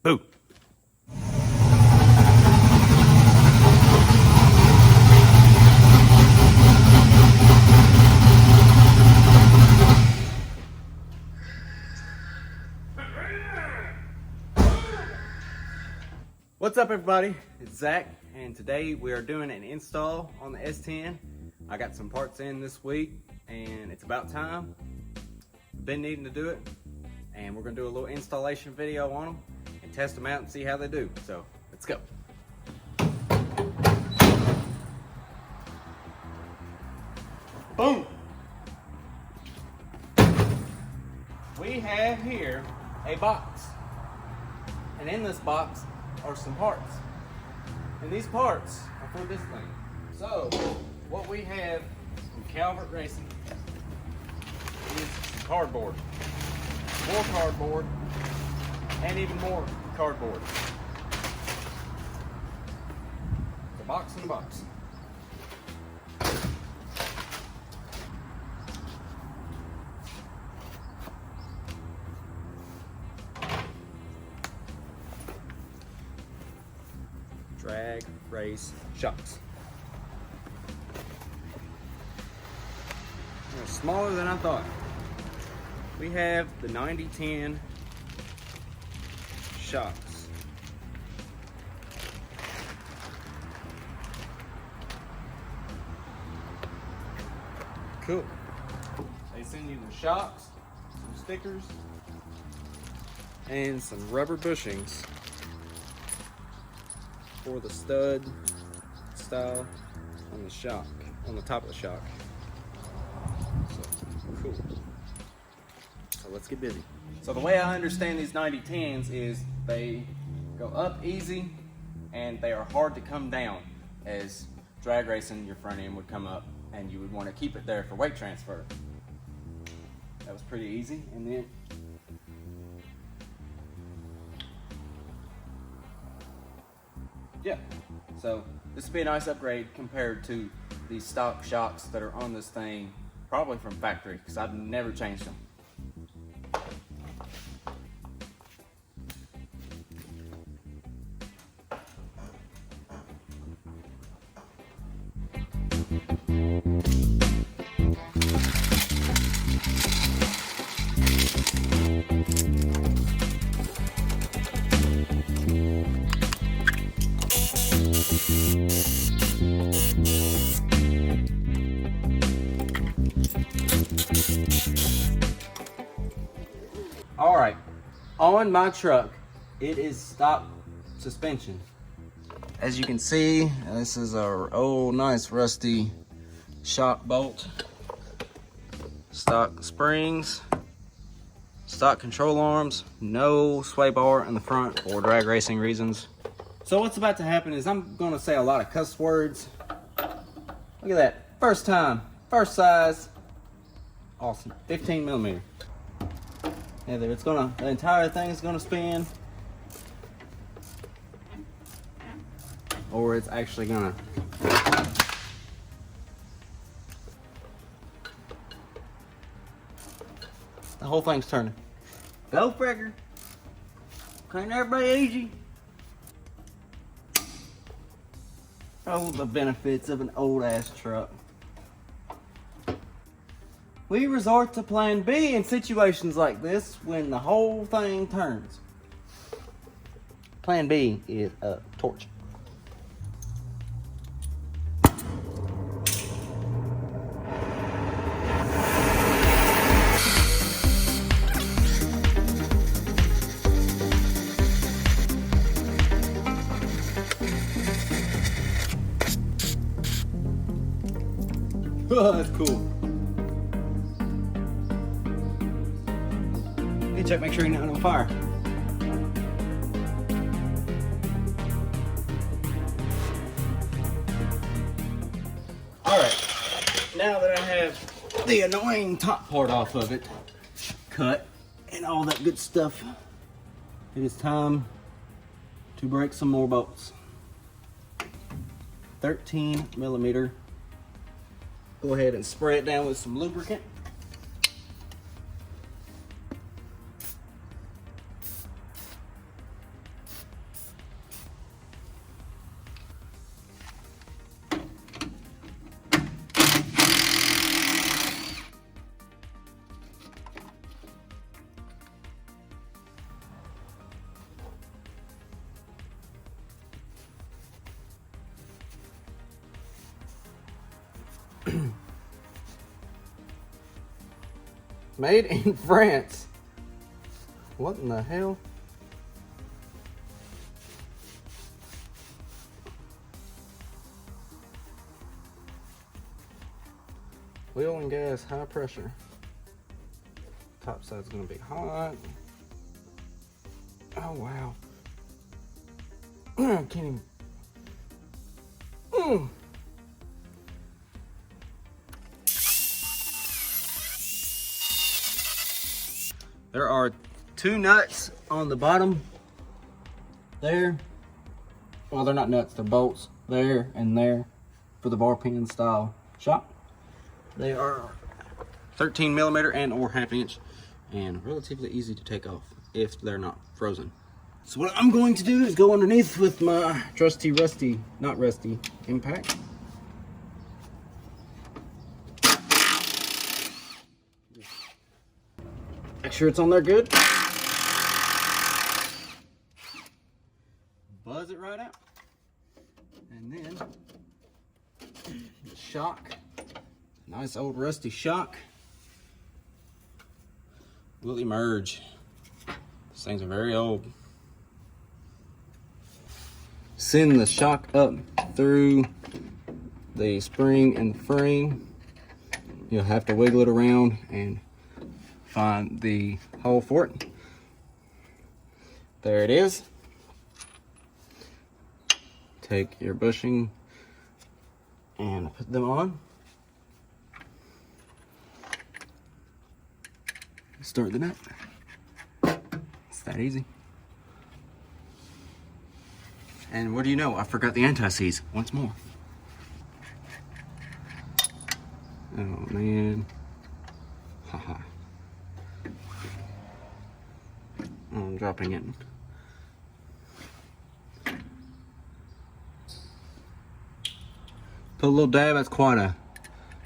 LsBluu. What's up, everybody? It's Zach, and today we are doing an install on the S10. I got some parts in this week, and it's about time. Been needing to do it, and we're gonna do a little installation video on them and test them out and see how they do. So let's go. Boom! We have here a box, and in this box are some parts, and these parts are for this thing. So what we have from Calvert Racing is some cardboard, more cardboard, and even more cardboard. It's a box in a box. Drag race shocks. They're smaller than I thought. We have the 90-10 shocks. Cool. They send you the shocks, some stickers, and some rubber bushings for the stud style on the shock, on the top of the shock. So, cool. So let's get busy. So the way I understand these 90-10s is they go up easy and they are hard to come down. As drag racing, your front end would come up and you would want to keep it there for weight transfer. That was pretty easy. And then yeah, so this would be a nice upgrade compared to these stock shocks that are on this thing, probably from factory, because I've never changed them. All right, on my truck, it is stock suspension. As you can see, this is our old, nice, rusty shock bolt. Stock springs, stock control arms, no sway bar in the front for drag racing reasons. So what's about to happen is I'm gonna say a lot of cuss words. Look at that, first time, first size, awesome, 15mm. Either it's gonna, the entire thing is gonna spin, or it's actually gonna the whole thing's turning. Go figure. Ain't everybody easy? Oh, the benefits of an old ass truck. We resort to plan B in situations like this when the whole thing turns. Plan B is a torch. Oh, that's cool. Check, make sure you're not on fire. All right, now that I have the annoying top part off of it cut and all that good stuff, it is time to break some more bolts. 13mm. Go ahead and spray it down with some lubricant. Made in France. What in the hell? Oil and gas, high pressure. Top side's gonna be hot. Oh wow. I can't even. There are 2 nuts on the bottom there. Well, they're not nuts, they're bolts there and there for the bar pin style shock. They are 13 millimeter and or 1/2 inch and relatively easy to take off if they're not frozen. So what I'm going to do is go underneath with my trusty rusty, not rusty, impact. Make sure it's on there good. Buzz it right out. And then the shock, nice old rusty shock, will emerge. These things are very old. Send the shock up through the spring and the frame. You'll have to wiggle it around and find the hole for it. There it is. Take your bushing and put them on. Start the nut. It's that easy. And what do you know? I forgot the anti-seize once more. Oh man. Haha. I'm dropping it. Put a little dab, that's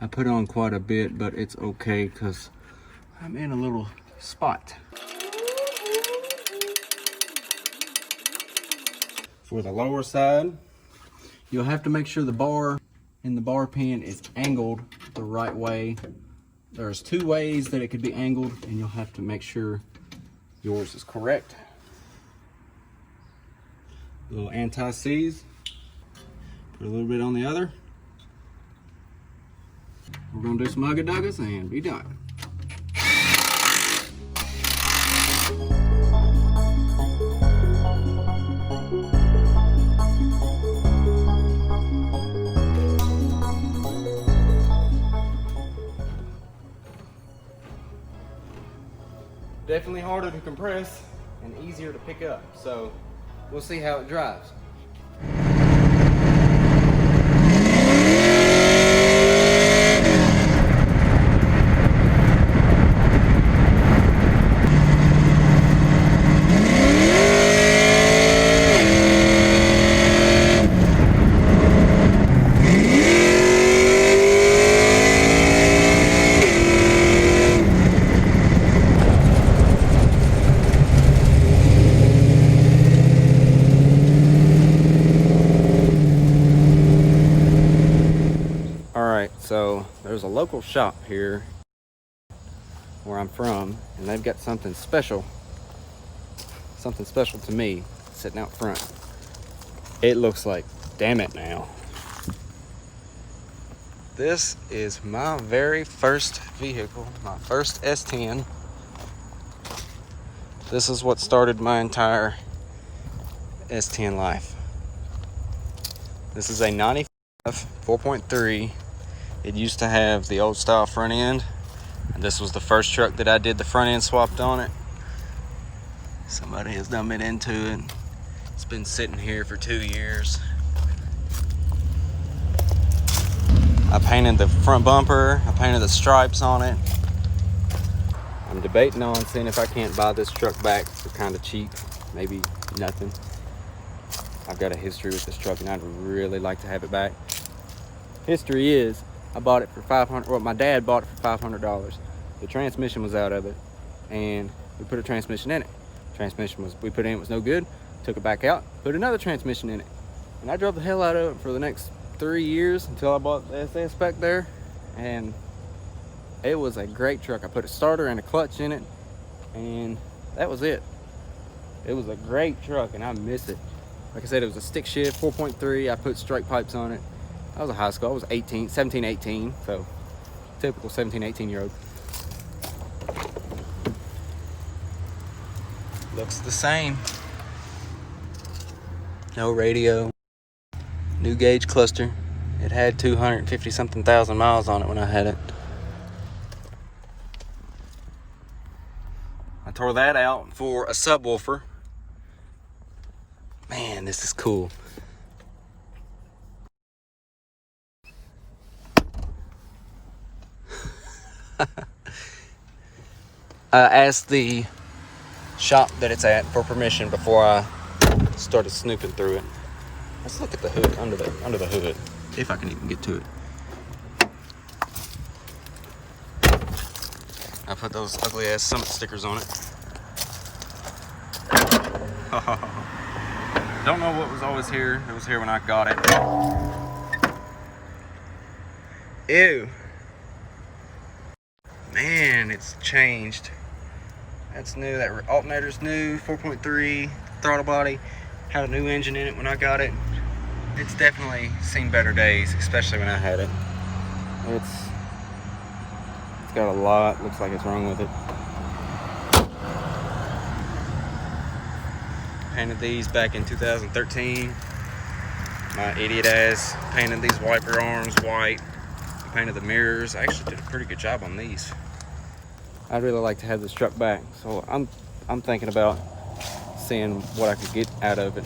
I put on quite a bit, but it's okay because I'm in a little spot. For the lower side, you'll have to make sure the bar in the bar pin is angled the right way. There's 2 ways that it could be angled, and you'll have to make sure yours is correct. A little anti-seize. Put a little bit on the other. We're gonna do some ugga-duggas and be done. Definitely harder to compress and easier to pick up, so we'll see how it drives. So there's a local shop here where I'm from, and they've got something special to me sitting out front. It looks like, damn it now. This is my very first vehicle, my first S10. This is what started my entire S10 life. This is a 95 4.3. It used to have the old style front end, and this was the first truck that I did the front end swapped on it. Somebody has done it into it. It's been sitting here for 2 years. I painted the front bumper, I painted the stripes on it. I'm debating on seeing if I can't buy this truck back for kind of cheap, maybe nothing. I've got a history with this truck and I'd really like to have it back. History is, I bought it for $500, well, my dad bought it for $500. The transmission was out of it, and we put a transmission in it. We put in, it was no good, took it back out, put another transmission in it. And I drove the hell out of it for the next 3 years until I bought the SS back there. and it was a great truck. I put a starter and a clutch in it, and that was it. It was a great truck, and I miss it. Like I said, it was a stick shift 4.3. I put straight pipes on it. I was a high school. I was 17, 18, so typical 17, 18-year-old. Looks the same. No radio. New gauge cluster. It had 250 something thousand miles on it when I had it. I tore that out for a subwoofer. Man, this is cool. I asked the shop that it's at for permission before I started snooping through it. Let's look at the hood, under the hood, if I can even get to it. I put those ugly ass Summit stickers on it. Don't know what was always here. It was here when I got it. Ew. Man, it's changed. That's new. That alternator's new. 4.3 throttle body. Had a new engine in it when I got it. It's definitely seen better days, especially when I had it. It's got a lot. Looks like it's wrong with it. Painted these back in 2013. My idiot ass painted these wiper arms white. Painted the mirrors. I actually did a pretty good job on these. I'd really like to have this truck back, so I'm thinking about seeing what I could get out of it.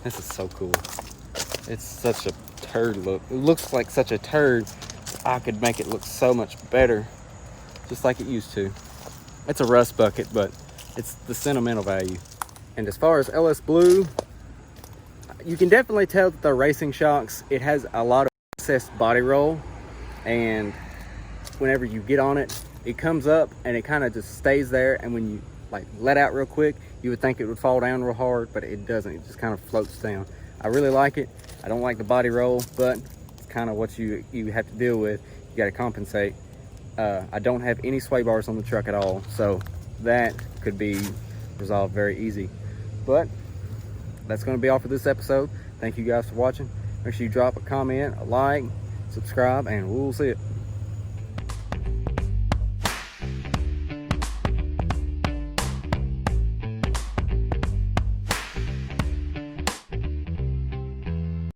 This is so cool. It's such a turd look. It looks like such a turd. I could make it look so much better, just like it used to. It's a rust bucket, but it's the sentimental value. And as far as LsBluu, you can definitely tell that the racing shocks, it has a lot of excess body roll, and whenever you get on it, it comes up and it kind of just stays there, and when you like let out real quick, you would think it would fall down real hard, but it doesn't. It just kind of floats down. I really like it. I don't like the body roll, but it's kind of what you have to deal with. You got to compensate. I don't have any sway bars on the truck at all, so that could be resolved very easy. But that's going to be all for this episode. Thank you guys for watching. Make sure you drop a comment, a like, subscribe, and we'll see it.